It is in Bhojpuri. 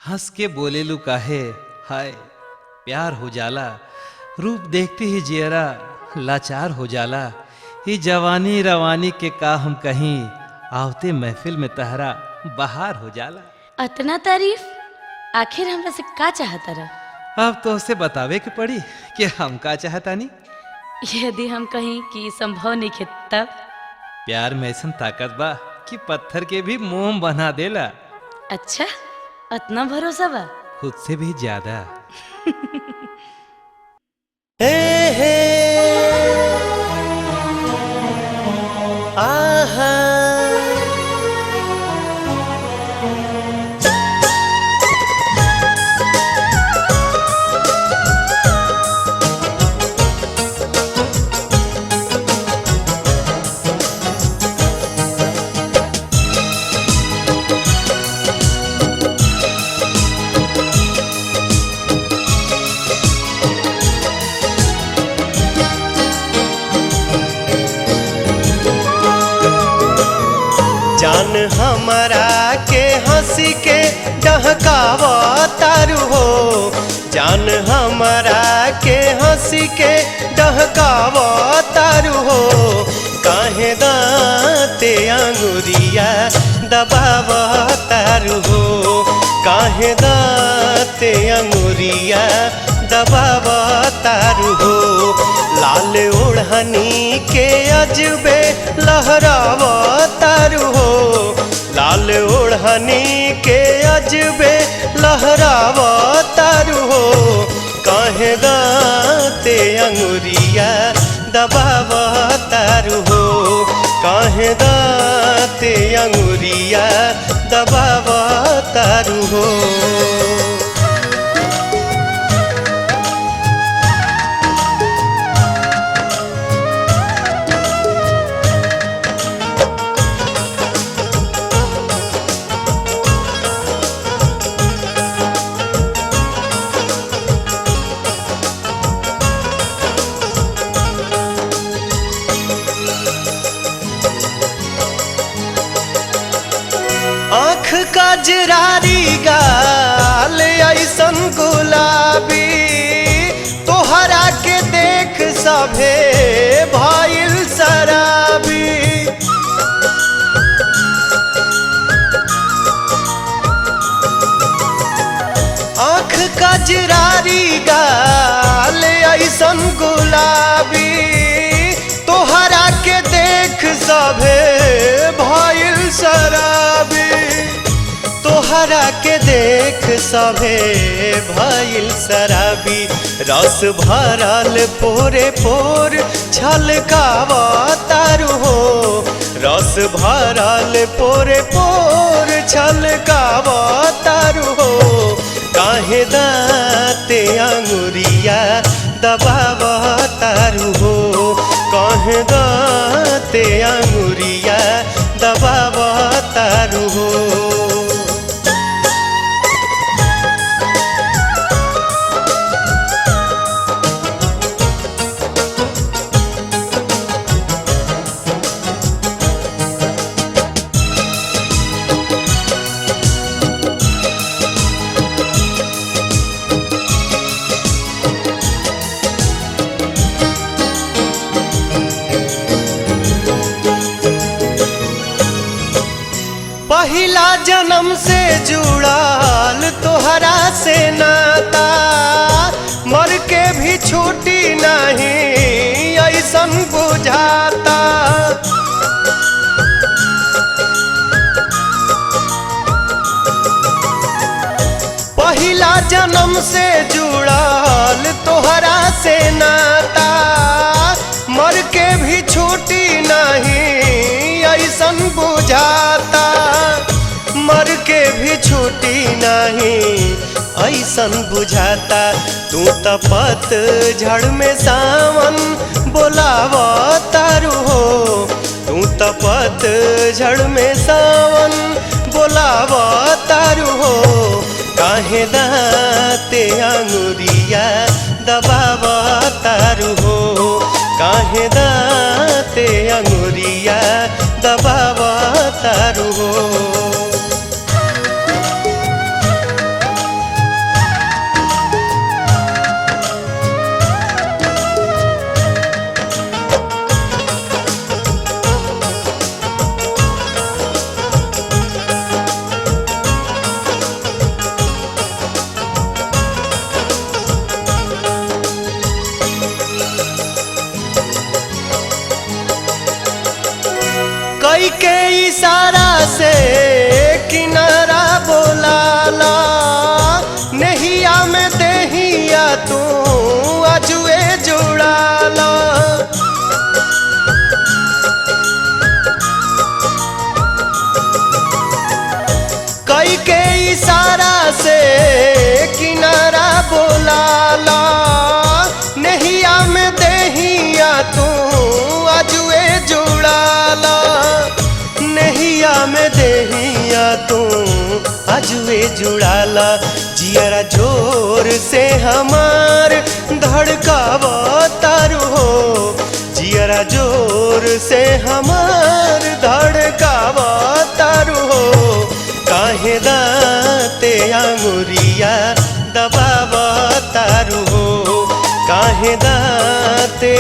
हंस के बोले लू काहे, हाय प्यार हो जाला। रूप देखते ही जियरा लाचार हो जाला। ये जवानी रवानी के का हम कहीं, आवते महफिल में तहरा बहार हो जाला। अतना तारीफ आखिर हमरा से का चाहता रहा? अब तो उसे बतावे के पड़ी कि हम का चाहतानी। यदि हम कहीं कि संभव नहीं खे तब? प्यार में ऐसा ताकत बा कि पत्थर के भी मोम बना देला। अच्छा, अतना भरोसा बा? खुद से भी ज्यादा। हे हे आहा जान हमारा के हंसी के डहकावा तारू हो। जान हमारा के हंसी के डहकावा तारू हो। काहे दाते अंगुरिया दबावा तारू हो। काहे दाते अंगुरिया दबावा तारू हो। लाल ओढ़नी के अजबे लहरावा तारू हो। लाल ओढ़नी के अजबे लहरावा तारू हो। काहे दाते अंगुरिया दबावा तारू हो। काहे दाते अंगुरिया दबावा तारू हो। आँख का जरारी गाल ऐसन गुलाबी। तोहरा के देख सभे भइल शराबी। आँख का जरारी गाल ऐसन गुलाबी। तोहरा के देख सभे भइल शराबी। तोहरा के देख सभे भइल शराबी। रस भरल पोरे पोर छलकावा तारू हो। रस भरल पोरे पोर छलकावा तारू हो। काहे दाते अंगुरिया दबावा तारू हो। काहे दाते अंगुरिया दबावा तारू हो। पहिला जन्म से जुड़ाल तोहरा से नाता। मर के भी छूटी नहीं ऐसन बुझाता। पहिला जन्म से जुड़ाल तोहरा से नाता। मर के भी छूटी नहीं ऐसन बुझाता। मर के भी छूटी नहीं ऐसन बुझाता। तू त पतझड़ में सावन बोलावा तारू हो। तू त पतझड़ में सावन बोलावा तारू हो। काहे दाते अंगुरिया दबावा तारू हो। काहे दाते अंगुरिया दबावा तारू हो। जुड़ाला जियरा जोर से हमार धड़कावा तारू हो जियरा जोर से हमार धड़कावा तारू हो काहे दाते अंगुरिया दबावा तारू हो काहे दाते